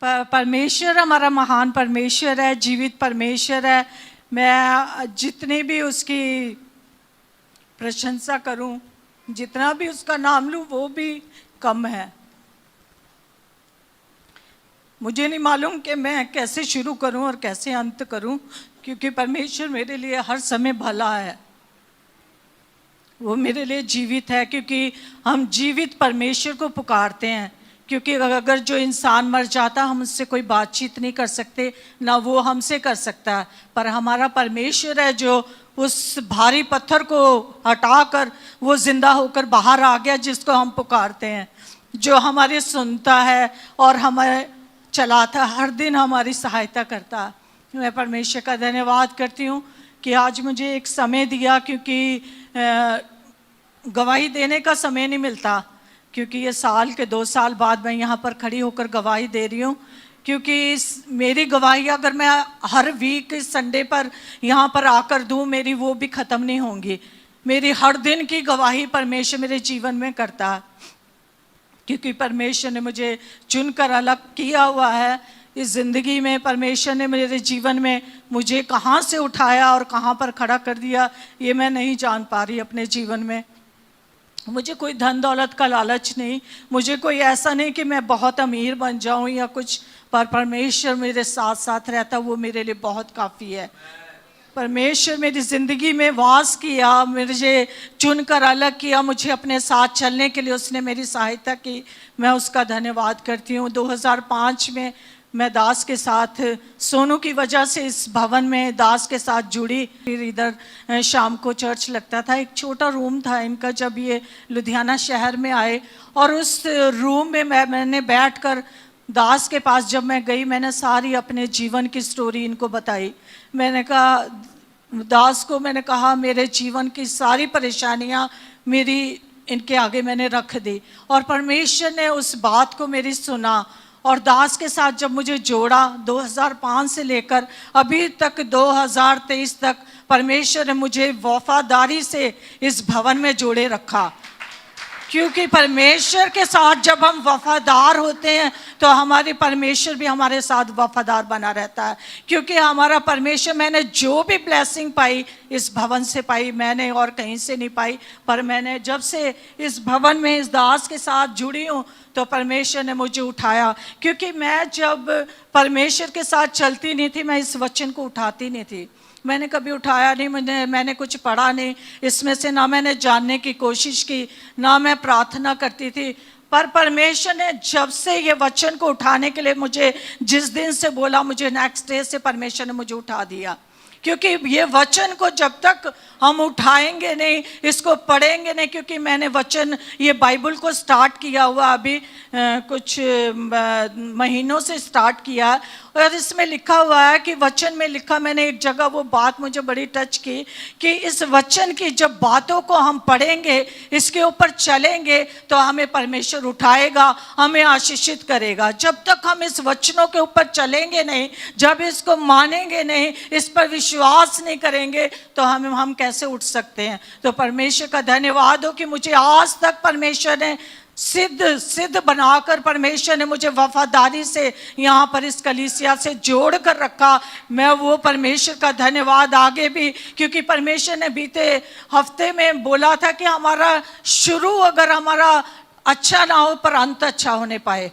परमेश्वर हमारा महान परमेश्वर है, जीवित परमेश्वर है। मैं जितनी भी उसकी प्रशंसा करूं, जितना भी उसका नाम लूं, वो भी कम है। मुझे नहीं मालूम कि मैं कैसे शुरू करूं और कैसे अंत करूं, क्योंकि परमेश्वर मेरे लिए हर समय भला है, वो मेरे लिए जीवित है। क्योंकि हम जीवित परमेश्वर को पुकारते हैं, क्योंकि अगर जो इंसान मर जाता हम उससे कोई बातचीत नहीं कर सकते, ना वो हमसे कर सकता है। पर हमारा परमेश्वर है जो उस भारी पत्थर को हटाकर वो जिंदा होकर बाहर आ गया, जिसको हम पुकारते हैं, जो हमारी सुनता है और हमें चलाता, हर दिन हमारी सहायता करता है। मैं परमेश्वर का धन्यवाद करती हूँ कि आज मुझे एक समय दिया, क्योंकि गवाही देने का समय नहीं मिलता, क्योंकि ये साल के 2 साल बाद मैं यहाँ पर खड़ी होकर गवाही दे रही हूँ। क्योंकि मेरी गवाही अगर मैं हर वीक संडे पर यहाँ पर आकर दूँ, मेरी वो भी ख़त्म नहीं होंगी। मेरी हर दिन की गवाही परमेश्वर मेरे जीवन में करता है, क्योंकि परमेश्वर ने मुझे चुनकर अलग किया हुआ है। इस ज़िंदगी में परमेश्वर ने मेरे जीवन में मुझे कहाँ से उठाया और कहाँ पर खड़ा कर दिया, ये मैं नहीं जान पा रही अपने जीवन में। मुझे कोई धन दौलत का लालच नहीं, मुझे कोई ऐसा नहीं कि मैं बहुत अमीर बन जाऊं या कुछ, पर परमेश्वर मेरे साथ साथ रहता, वो मेरे लिए बहुत काफ़ी है। परमेश्वर मेरी ज़िंदगी में वास किया, मुझे चुनकर अलग किया, मुझे अपने साथ चलने के लिए उसने मेरी सहायता की, मैं उसका धन्यवाद करती हूँ। 2005 में मैं दास के साथ, सोनू की वजह से इस भवन में दास के साथ जुड़ी। फिर इधर शाम को चर्च लगता था, एक छोटा रूम था इनका जब ये लुधियाना शहर में आए, और उस रूम में मैंने बैठकर दास के पास जब मैं गई, मैंने सारी अपने जीवन की स्टोरी इनको बताई। मैंने कहा, दास को मैंने कहा, मेरे जीवन की सारी परेशानियां मेरी इनके आगे मैंने रख दी, और परमेश्वर ने उस बात को मेरी सुना। और दास के साथ जब मुझे जोड़ा 2005 से लेकर अभी तक 2023 तक, परमेश्वर ने मुझे वफादारी से इस भवन में जोड़े रखा। क्योंकि परमेश्वर के साथ जब हम वफादार होते हैं तो हमारे परमेश्वर भी हमारे साथ वफादार बना रहता है। क्योंकि हमारा परमेश्वर, मैंने जो भी ब्लेसिंग पाई इस भवन से पाई, मैंने और कहीं से नहीं पाई, पर मैंने जब से इस भवन में इस दास के साथ जुड़ी हूँ तो परमेश्वर ने मुझे उठाया। क्योंकि मैं जब परमेश्वर के साथ चलती नहीं थी, मैं इस वचन को उठाती नहीं थी, मैंने कभी उठाया नहीं, मैंने कुछ पढ़ा नहीं इसमें से, ना मैंने जानने की कोशिश की, ना मैं प्रार्थना करती थी। पर परमेश्वर ने जब से ये वचन को उठाने के लिए मुझे जिस दिन से बोला, मुझे नेक्स्ट डे से परमेश्वर ने मुझे उठा दिया। क्योंकि ये वचन को जब तक हम उठाएंगे नहीं, इसको पढ़ेंगे नहीं, क्योंकि मैंने वचन, ये बाइबल को स्टार्ट किया हुआ अभी कुछ महीनों से स्टार्ट किया, और इसमें लिखा हुआ है कि वचन में लिखा, मैंने एक जगह वो बात मुझे बड़ी टच की कि इस वचन की जब बातों को हम पढ़ेंगे, इसके ऊपर चलेंगे, तो हमें परमेश्वर उठाएगा, हमें आशीषित करेगा। जब तक हम इस वचनों के ऊपर चलेंगे नहीं, जब इसको मानेंगे नहीं, इस पर विश्वास नहीं करेंगे, तो हम कैसे उठ सकते हैं। तो परमेश्वर का धन्यवाद हो कि मुझे आज तक परमेश्वर ने सिद्ध बनाकर, परमेश्वर ने मुझे वफादारी से यहाँ पर इस कलीसिया से जोड़ कर रखा। मैं वो परमेश्वर का धन्यवाद आगे भी, क्योंकि परमेश्वर ने बीते हफ्ते में बोला था कि हमारा शुरू अगर हमारा अच्छा ना हो, पर अंत अच्छा होने पाए।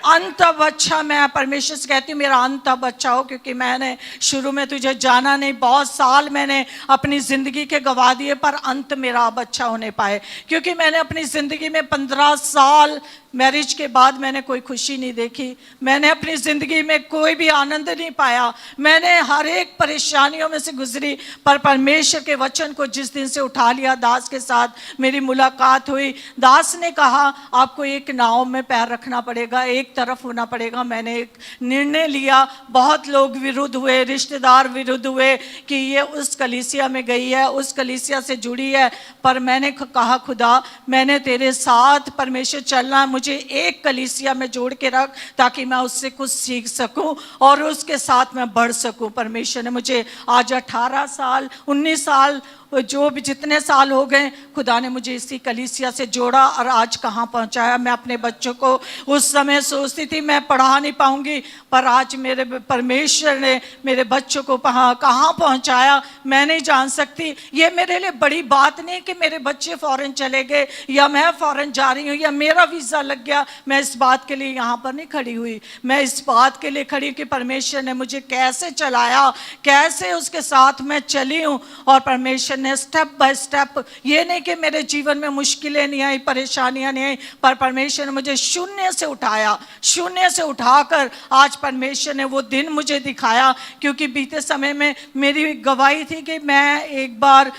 अंत अब अच्छा, मैं परमेश्वर से कहती हूँ मेरा अंत अब अच्छा हो, क्योंकि मैंने शुरू में तुझे जाना नहीं, बहुत साल मैंने अपनी ज़िंदगी के गवा दिए, पर अंत मेरा अब अच्छा होने पाए। क्योंकि मैंने अपनी ज़िंदगी में 15 साल मैरिज के बाद मैंने कोई खुशी नहीं देखी, मैंने अपनी ज़िंदगी में कोई भी आनंद नहीं पाया, मैंने हर एक परेशानियों में से गुजरी। पर परमेश्वर के वचन को जिस दिन से उठा लिया, दास के साथ मेरी मुलाकात हुई, दास ने कहा आपको एक नाव में पैर रखना पड़ेगा, एक तरफ होना पड़ेगा। मैंने एक निर्णय लिया, बहुत लोग विरुद्ध हुए, रिश्तेदार विरुद्ध हुए कि ये उस कलीसिया में गई है, उस कलीसिया से जुड़ी है, पर मैंने कहा खुदा मैंने तेरे साथ परमेश्वर चलना, मुझे एक कलीसिया में जोड़ के रख, ताकि मैं उससे कुछ सीख सकूं और उसके साथ मैं बढ़ सकूं। परमेश्वर ने मुझे आज 18 साल 19 साल जो भी जितने साल हो गए, खुदा ने मुझे इसी कलीसिया से जोड़ा और आज कहाँ पहुँचाया। मैं अपने बच्चों को उस समय सोचती थी मैं पढ़ा नहीं पाऊंगी, पर आज मेरे परमेश्वर ने मेरे बच्चों को कहाँ पहुँचाया मैं नहीं जान सकती। ये मेरे लिए बड़ी बात नहीं कि मेरे बच्चे फॉरेन चले गए या मैं फॉरेन जा रही हूँ या मेरा वीज़ा लग गया। मैं इस बात के लिए यहाँ पर नहीं खड़ी हुई, मैं इस बात के लिए खड़ी कि परमेश्वर ने मुझे कैसे चलाया, कैसे उसके साथ मैं चली हूँ। और परमेश्वर ने स्टेप बाय स्टेप, ये नहीं कि मेरे जीवन में मुश्किलें नहीं आई, परेशानियां नहीं आई, पर परमेश्वर ने मुझे शून्य से उठाया, शून्य से उठाकर आज परमेश्वर ने वो दिन मुझे दिखाया। क्योंकि बीते समय में मेरी गवाही थी कि मैं एक बार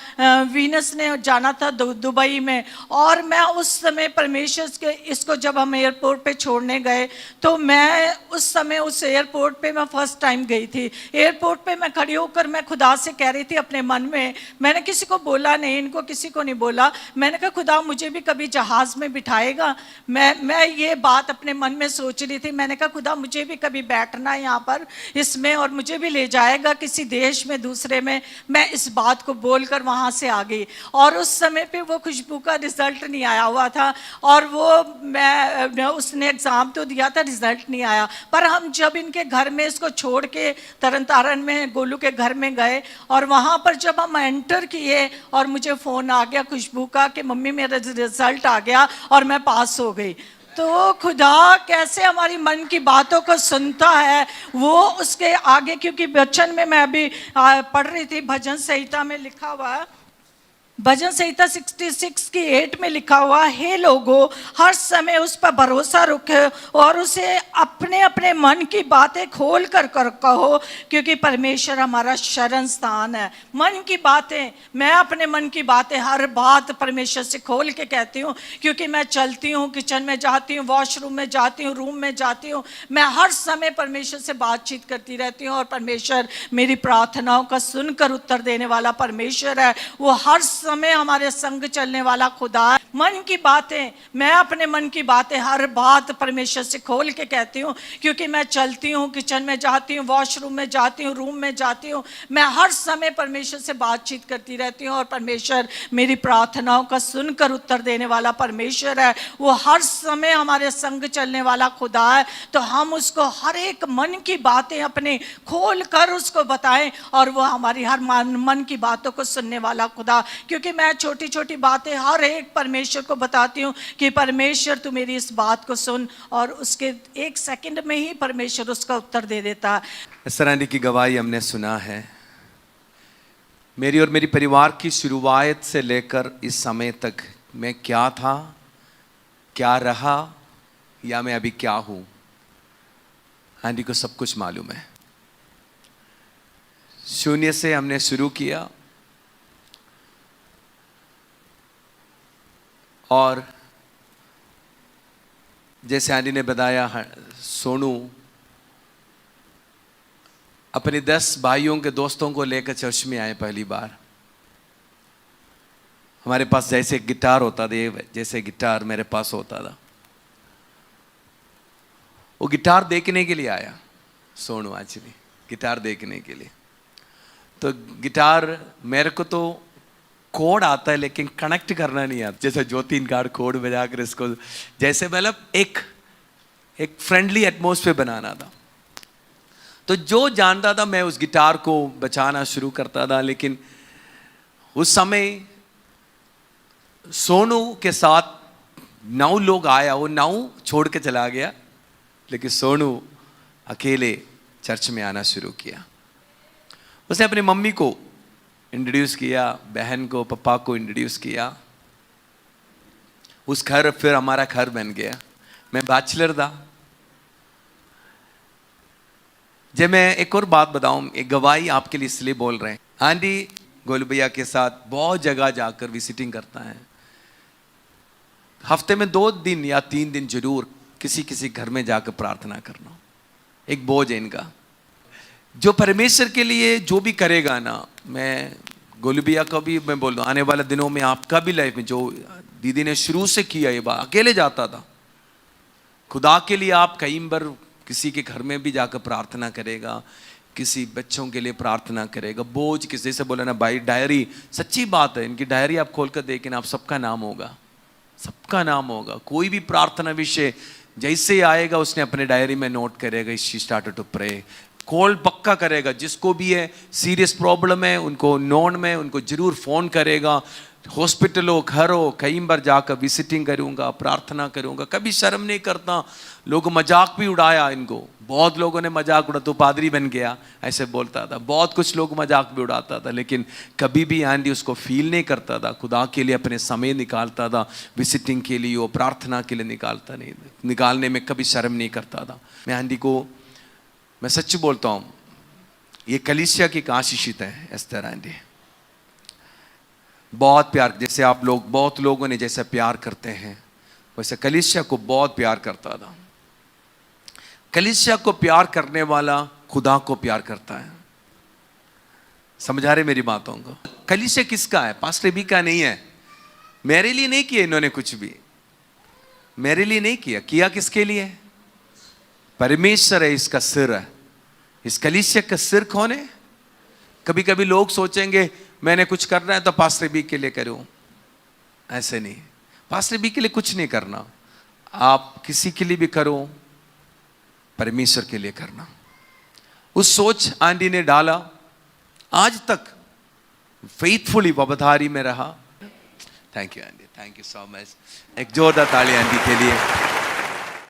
वीनस ने जाना था दुबई में, और मैं उस समय परमेश्वर के इसको जब हम एयरपोर्ट पे छोड़ने गए, तो मैं उस समय उस एयरपोर्ट पे मैं फर्स्ट टाइम गई थी। एयरपोर्ट पे मैं खड़ी होकर मैं खुदा से कह रही थी अपने मन में, मैंने किसी को बोला नहीं, इनको किसी को नहीं बोला, मैंने कहा खुदा मुझे भी कभी जहाज में बिठाएगा। मैं ये बात अपने मन में सोच रही थी। मैंने कहा खुदा मुझे भी कभी बैठना है यहाँ पर इसमें, और मुझे भी ले जाएगा किसी देश में दूसरे में। मैं इस बात को बोलकर वहाँ से आ गई, और उस समय पे वो खुशबू का रिजल्ट नहीं आया हुआ था, और वो मैं उसने एग्ज़ाम तो दिया था, रिजल्ट नहीं आया। पर हम जब इनके घर में इसको छोड़ के तरन तारण में गोलू के घर में गए, और वहाँ पर जब हम एंटर किए और मुझे फ़ोन आ गया खुशबू का कि मम्मी मेरा रिजल्ट आ गया और मैं पास हो गई। तो खुदा कैसे हमारी मन की बातों को सुनता है वो उसके आगे, क्योंकि वचन में मैं अभी पढ़ रही थी, भजन संहिता में लिखा हुआ है, भजन संहिता 66 की 8 में लिखा हुआ, हे लोगों हर समय उस पर भरोसा रखो और उसे अपने अपने मन की बातें खोल कर कहो, क्योंकि परमेश्वर हमारा शरण स्थान है। मन की बातें, मैं अपने मन की बातें हर बात परमेश्वर से खोल के कहती हूँ, क्योंकि मैं चलती हूँ, किचन में जाती हूँ, वॉशरूम में जाती हूँ, रूम में जाती हूँ, मैं हर समय परमेश्वर से बातचीत करती रहती हूँ। और परमेश्वर मेरी प्रार्थनाओं का सुनकर उत्तर देने वाला परमेश्वर है, वो हर समय हमारे संग चलने वाला खुदा है। मन की बातें, मैं अपने मन की बातें हर बात परमेश्वर से खोल के कहती हूँ, क्योंकि मैं चलती हूँ, किचन में जाती हूँ, वॉशरूम में जाती हूँ, रूम में जाती हूँ, मैं हर समय परमेश्वर से बातचीत करती रहती हूँ। और परमेश्वर मेरी प्रार्थनाओं का सुनकर उत्तर देने वाला परमेश्वर है, वो हर समय हमारे संग चलने वाला खुदा है। तो हम उसको हर एक मन की बातें अपने खोल कर उसको बताएं, और वो हमारी हर मन की बातों को सुनने वाला खुदा। क्योंकि मैं छोटी छोटी बातें हर एक परमेश्वर को बताती हूँ कि परमेश्वर तू मेरी इस बात को सुन, और उसके एक सेकंड में ही परमेश्वर उसका उत्तर दे देता है। एस्थर आंटी की गवाही हमने सुना है। मेरी और मेरी परिवार की शुरुआत से लेकर इस समय तक मैं क्या था, क्या रहा, या मैं अभी क्या हूँ, आंटी को सब कुछ मालूम है। शून्य से हमने शुरू किया, और जैसे आंटी ने बताया, सोनू अपने 10 भाइयों के दोस्तों को लेकर चर्च में आए पहली बार। हमारे पास जैसे गिटार होता था, जैसे गिटार मेरे पास होता था, वो गिटार देखने के लिए आया सोनू, एक्चुअली गिटार देखने के लिए। तो गिटार मेरे को तो कोड आता है लेकिन कनेक्ट करना नहीं आता, जैसे 2-3 कार्ड कोड बजाकर इसको, जैसे मतलब एक फ्रेंडली एटमॉस्फेयर बनाना था। तो जो जानता था मैं उस गिटार को बजाना शुरू करता था। लेकिन उस समय सोनू के साथ 9 लोग आया, वो 9 छोड़ के चला गया, लेकिन सोनू अकेले चर्च में आना शुरू किया। उसने अपनी मम्मी को इंट्रोड्यूस किया, बहन को, पापा को इंट्रोड्यूस किया। उस घर फिर हमारा घर बन गया। मैं बैचलर था। जब मैं एक और बात बताऊं, एक गवाही आपके लिए इसलिए बोल रहे हैं, आंटी गोलू भैया के साथ बहुत जगह जाकर विजिटिंग करता है। हफ्ते में 2 दिन या 3 दिन जरूर किसी किसी घर में जाकर प्रार्थना करना, एक बोझ है इनका। जो परमेश्वर के लिए जो भी करेगा ना, मैं गोलू भैया का भी मैं बोल दूँ, आने वाले दिनों में आपका भी लाइफ में जो दीदी ने शुरू से किया, ये बात अकेले जाता था, खुदा के लिए आप कई बार किसी के घर में भी जाकर प्रार्थना करेगा, किसी बच्चों के लिए प्रार्थना करेगा, बोझ किसी से बोला ना भाई डायरी, सच्ची बात है, इनकी डायरी आप खोल कर देखें ना, आप सबका नाम होगा, सबका नाम होगा। कोई भी प्रार्थना विषय जैसे आएगा उसने अपने डायरी में नोट करेगा, she started to pray, call पक्का करेगा, जिसको भी है सीरियस प्रॉब्लम है उनको नोन में उनको जरूर फोन करेगा, हॉस्पिटल हो घर हो, कई बार जाकर विजिटिंग करूंगा, प्रार्थना करूंगा, कभी शर्म नहीं करता। लोग मजाक भी उड़ाया इनको, बहुत लोगों ने मजाक उड़ा, तो पादरी बन गया ऐसे बोलता था, बहुत कुछ लोग मजाक भी उड़ाता था, लेकिन कभी भी एंडी उसको फील नहीं करता था, खुदा के लिए अपने समय निकालता था, विजिटिंग के लिए वो प्रार्थना के लिए निकालता नहीं, निकालने में कभी शर्म नहीं करता था। मैं एंडी को मैं सच बोलता हूँ, ये कलीसिया की आशीषित है एस्तर एंडी, बहुत प्यार, जैसे आप लोग बहुत लोगों ने जैसे प्यार करते हैं वैसे कलीसिया को बहुत प्यार करता था। कलीसिया को प्यार करने वाला खुदा को प्यार करता है। समझा रहे मेरी बातों को? कलीसिया किसका है? पास्टर बी का नहीं है। मेरे लिए नहीं किया इन्होंने कुछ भी, मेरे लिए नहीं किया, किया किसके लिए? परमेश्वर है, इसका सिर है। इस कलीसिया का सिर कौन है? कभी कभी लोग सोचेंगे मैंने कुछ करना है तो पास्टर बी के लिए करूं, ऐसे नहीं। पास्टर बी के लिए कुछ नहीं करना, आप किसी के लिए भी करो, परमेश्वर के लिए करना। उस सोच आंटी ने डाला, आज तक फेथफुली वफादारी में रहा। Thank you aunty, thank you so much. एक जोरदार ताली आंटी के लिए।